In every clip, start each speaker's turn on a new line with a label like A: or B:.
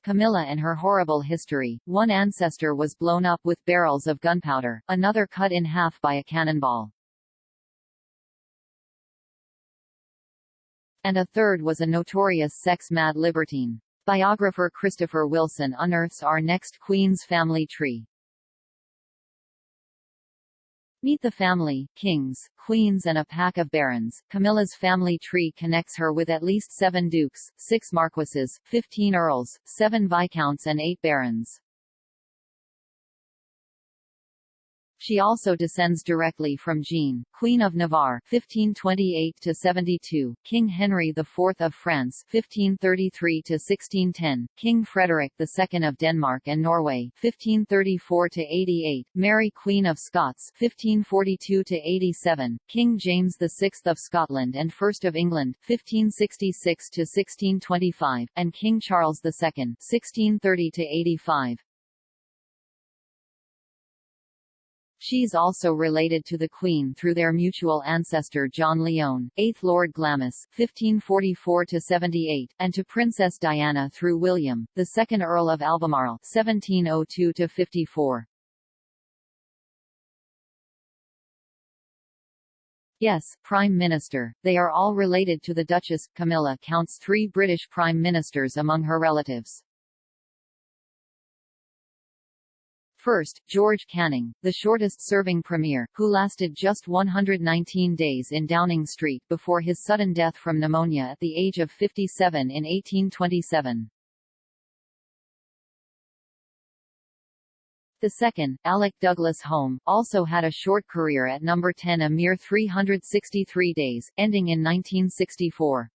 A: Camilla and her horrible history. One ancestor was blown up with barrels of gunpowder, another cut in half by a cannonball, and a third was a notorious sex-mad libertine. Biographer Christopher Wilson unearths our next queen's family tree. Meet the family: kings, queens and a pack of barons. Camilla's family tree connects her with at least 7 dukes, 6 marquises, 15 earls, 7 viscounts and 8 barons. She also descends directly from Jeanne, Queen of Navarre (1528–72), King Henry IV of France (1533–1610), King Frederick II of Denmark and Norway (1534–88), Mary Queen of Scots (1542–87), King James VI of Scotland and I of England (1566–1625), and King Charles II (1630–85). She's also related to the Queen through their mutual ancestor John Lyon, 8th Lord Glamis (1544–78), and to Princess Diana through William, the 2nd Earl of Albemarle (1702–54). Yes, Prime Minister. They are all related to the Duchess. Camilla counts 3 British Prime Ministers among her relatives. First, George Canning, the shortest-serving premier, who lasted just 119 days in Downing Street before his sudden death from pneumonia at the age of 57 in 1827. The second, Alec Douglas Home, also had a short career at number 10, a mere 363 days, ending in 1964.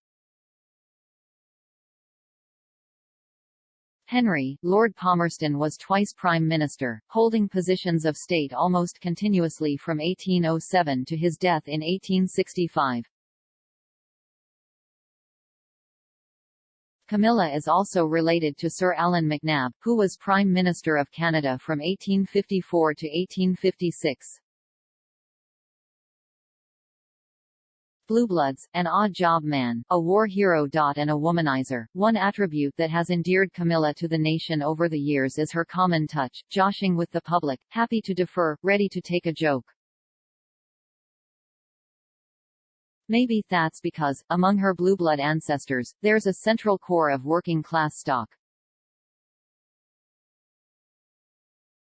A: Henry, Lord Palmerston was twice Prime Minister, holding positions of state almost continuously from 1807 to his death in 1865. Camilla is also related to Sir Allan MacNab, who was Prime Minister of Canada from 1854 to 1856. Bluebloods, an odd job man, a war hero. And a womanizer. One attribute that has endeared Camilla to the nation over the years is her common touch, joshing with the public, happy to defer, ready to take a joke. Maybe that's because, among her blueblood ancestors, there's a central core of working-class stock.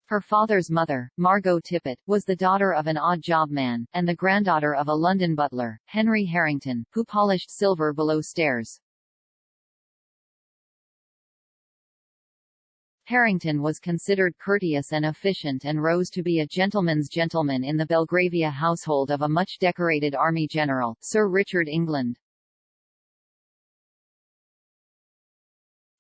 A: Her father's mother, Margot Tippett, was the daughter of an odd job man, and the granddaughter of a London butler, Henry Harrington, who polished silver below stairs. Harrington was considered courteous and efficient and rose to be a gentleman's gentleman in the Belgravia household of a much-decorated army general, Sir Richard England.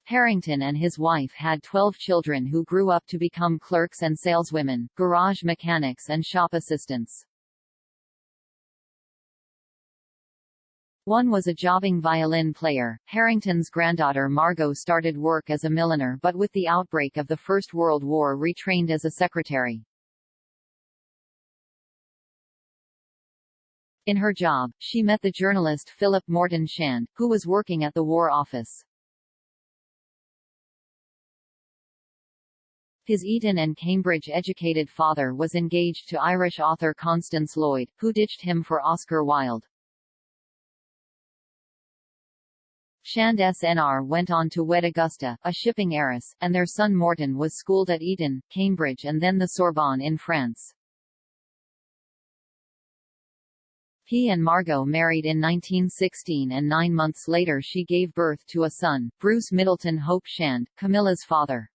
A: Harrington and his wife had 12 children who grew up to become clerks and saleswomen, garage mechanics and shop assistants. One was a jobbing violin player. Harrington's granddaughter Margot started work as a milliner but with the outbreak of the First World War retrained as a secretary. In her job, she met the journalist Philip Morton Shand, who was working at the War Office. His Eton and Cambridge-educated father was engaged to Irish author Constance Lloyd, who ditched him for Oscar Wilde. Shand SNR went on to wed Augusta, a shipping heiress, and their son Morton was schooled at Eton, Cambridge and then the Sorbonne in France. He and Margot married in 1916 and 9 months later she gave birth to a son, Bruce Middleton Hope Shand, Camilla's father.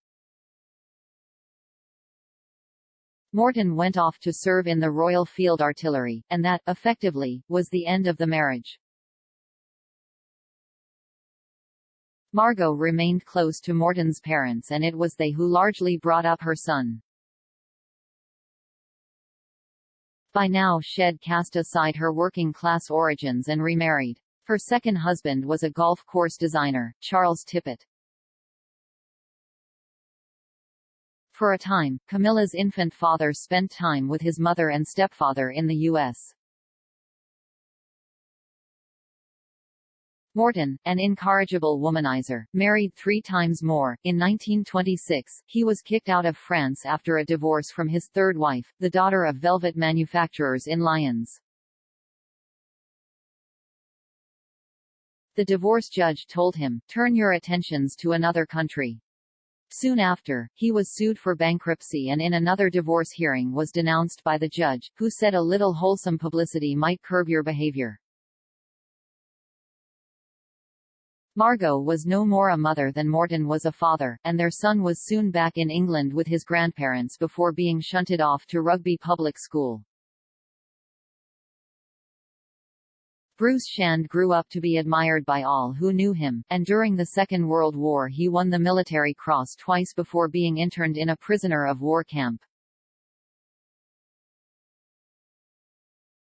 A: Morton went off to serve in the Royal Field Artillery, and that, effectively, was the end of the marriage. Margot remained close to Morton's parents and it was they who largely brought up her son. By now she'd cast aside her working-class origins and remarried. Her second husband was a golf course designer, Charles Tippett. For a time, Camilla's infant father spent time with his mother and stepfather in the U.S. Morton, an incorrigible womanizer, married 3 times more. In 1926, he was kicked out of France after a divorce from his third wife, the daughter of velvet manufacturers in Lyons. The divorce judge told him, "Turn your attentions to another country." Soon after, he was sued for bankruptcy and in another divorce hearing was denounced by the judge, who said a little wholesome publicity might curb your behavior. Margot was no more a mother than Morton was a father, and their son was soon back in England with his grandparents before being shunted off to Rugby Public School. Bruce Shand grew up to be admired by all who knew him, and during the Second World War he won the Military Cross twice before being interned in a prisoner of war camp.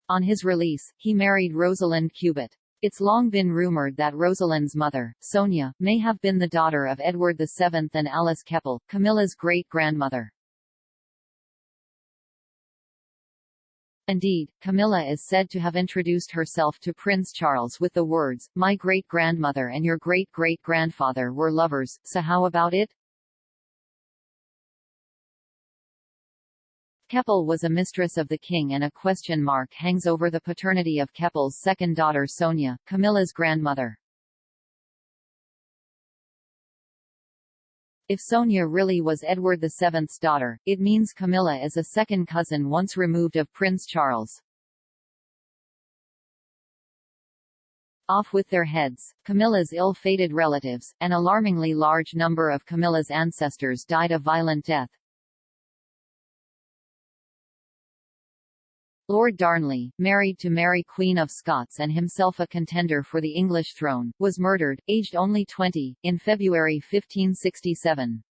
A: On his release, he married Rosalind Cubitt. It's long been rumored that Rosalind's mother, Sonia, may have been the daughter of Edward VII and Alice Keppel, Camilla's great-grandmother. Indeed, Camilla is said to have introduced herself to Prince Charles with the words, "My great-grandmother and your great-great-grandfather were lovers, so how about it?" Keppel was a mistress of the king and a question mark hangs over the paternity of Keppel's second daughter Sonia, Camilla's grandmother. If Sonia really was Edward VII's daughter, it means Camilla is a second cousin once removed of Prince Charles. Off with their heads. Camilla's ill-fated relatives, an alarmingly large number of Camilla's ancestors died a violent death. Lord Darnley, married to Mary Queen of Scots and himself a contender for the English throne, was murdered, aged only 20, in February 1567.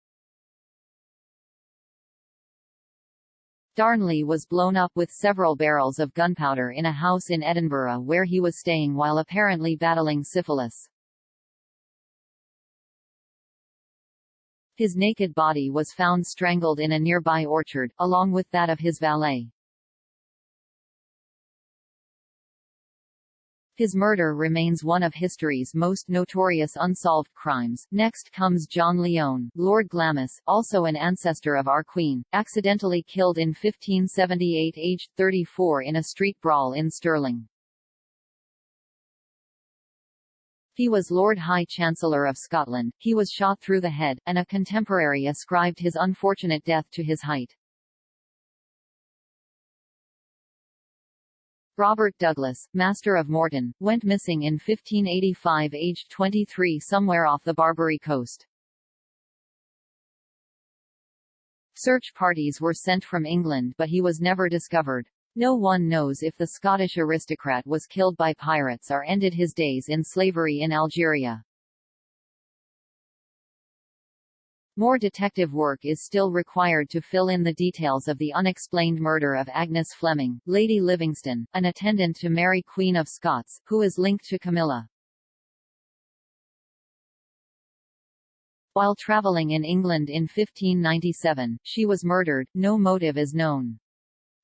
A: Darnley was blown up with several barrels of gunpowder in a house in Edinburgh where he was staying while apparently battling syphilis. His naked body was found strangled in a nearby orchard, along with that of his valet. His murder remains one of history's most notorious unsolved crimes. Next comes John Lyon, Lord Glamis, also an ancestor of our Queen, accidentally killed in 1578 aged 34 in a street brawl in Stirling. He was Lord High Chancellor of Scotland. He was shot through the head, and a contemporary ascribed his unfortunate death to his height. Robert Douglas, Master of Morton, went missing in 1585 aged 23 somewhere off the Barbary coast. Search parties were sent from England but he was never discovered. No one knows if the Scottish aristocrat was killed by pirates or ended his days in slavery in Algeria. More detective work is still required to fill in the details of the unexplained murder of Agnes Fleming, Lady Livingston, an attendant to Mary Queen of Scots, who is linked to Camilla. While travelling in England in 1597, she was murdered, no motive is known.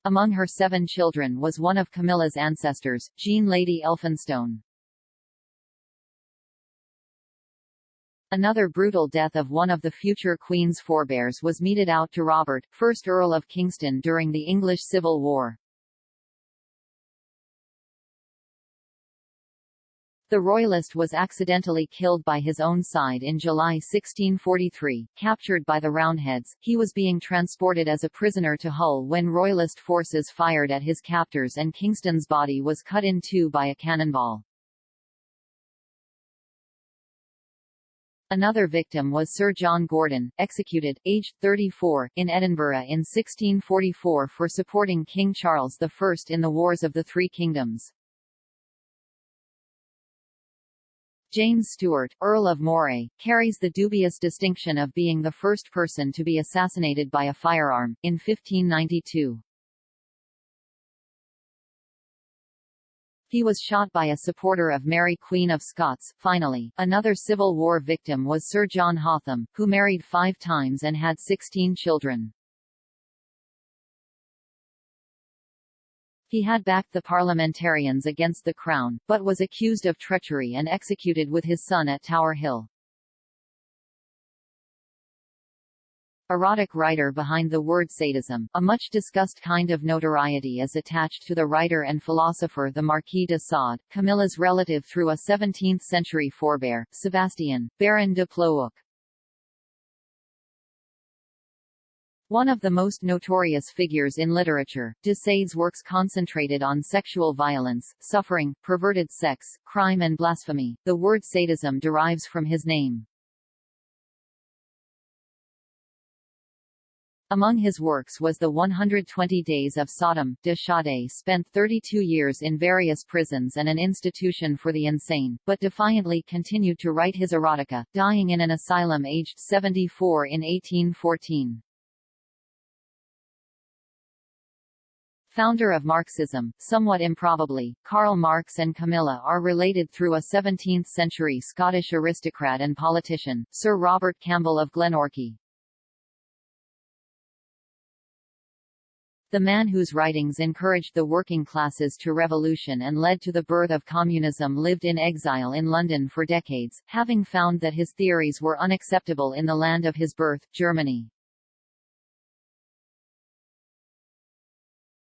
A: Among her 7 children was one of Camilla's ancestors, Jean Lady Elphinstone. Another brutal death of one of the future Queen's forebears was meted out to Robert, 1st Earl of Kingston during the English Civil War. The royalist was accidentally killed by his own side in July 1643, captured by the Roundheads. He was being transported as a prisoner to Hull when royalist forces fired at his captors and Kingston's body was cut in two by a cannonball. Another victim was Sir John Gordon, executed, aged 34, in Edinburgh in 1644 for supporting King Charles I in the Wars of the Three Kingdoms. James Stuart, Earl of Moray, carries the dubious distinction of being the first person to be assassinated by a firearm, in 1592. He was shot by a supporter of Mary Queen of Scots. Finally, another Civil War victim was Sir John Hotham, who married 5 times and had 16 children. He had backed the parliamentarians against the crown, but was accused of treachery and executed with his son at Tower Hill. Erotic writer behind the word sadism. A much-discussed kind of notoriety is attached to the writer and philosopher the Marquis de Sade, Camilla's relative through a 17th-century forebear, Sebastian, Baron de Plouoc. One of the most notorious figures in literature, de Sade's works concentrated on sexual violence, suffering, perverted sex, crime and blasphemy. The word sadism derives from his name. Among his works was the 120 Days of Sodom. De Sade spent 32 years in various prisons and an institution for the insane, but defiantly continued to write his erotica, dying in an asylum aged 74 in 1814. Founder of Marxism, somewhat improbably, Karl Marx and Camilla are related through a 17th-century Scottish aristocrat and politician, Sir Robert Campbell of Glenorchy. The man whose writings encouraged the working classes to revolution and led to the birth of communism lived in exile in London for decades, having found that his theories were unacceptable in the land of his birth, Germany.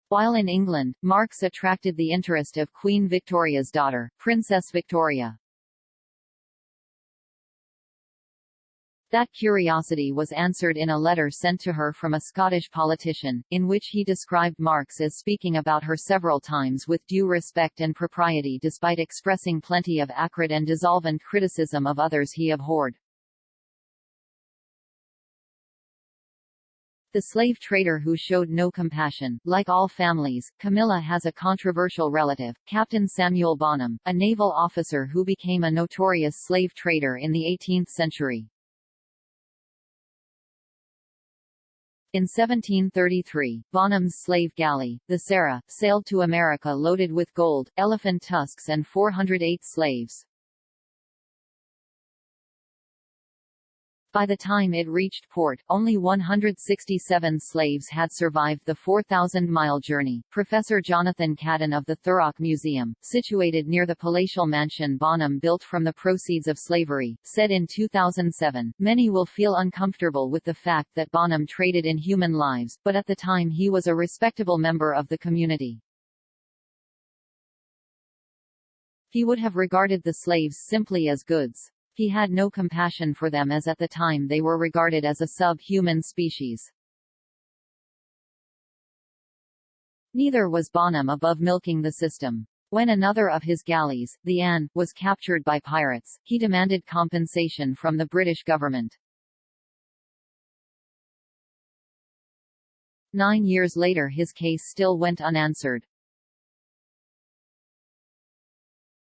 A: While in England, Marx attracted the interest of Queen Victoria's daughter, Princess Victoria. That curiosity was answered in a letter sent to her from a Scottish politician, in which he described Marx as speaking about her several times with due respect and propriety despite expressing plenty of acrid and dissolvent criticism of others he abhorred. The slave trader who showed no compassion. Like all families, Camilla has a controversial relative, Captain Samuel Bonham, a naval officer who became a notorious slave trader in the 18th century. In 1733, Bonham's slave galley, the Sarah, sailed to America loaded with gold, elephant tusks and 408 slaves. By the time it reached port, only 167 slaves had survived the 4,000-mile journey. Professor Jonathan Cadden of the Thurrock Museum, situated near the palatial mansion Bonham built from the proceeds of slavery, said in 2007, "Many will feel uncomfortable with the fact that Bonham traded in human lives, but at the time he was a respectable member of the community. He would have regarded the slaves simply as goods. He had no compassion for them as at the time they were regarded as a sub-human species." Neither was Bonham above milking the system. When another of his galleys, the Anne, was captured by pirates, he demanded compensation from the British government. 9 years later his case still went unanswered.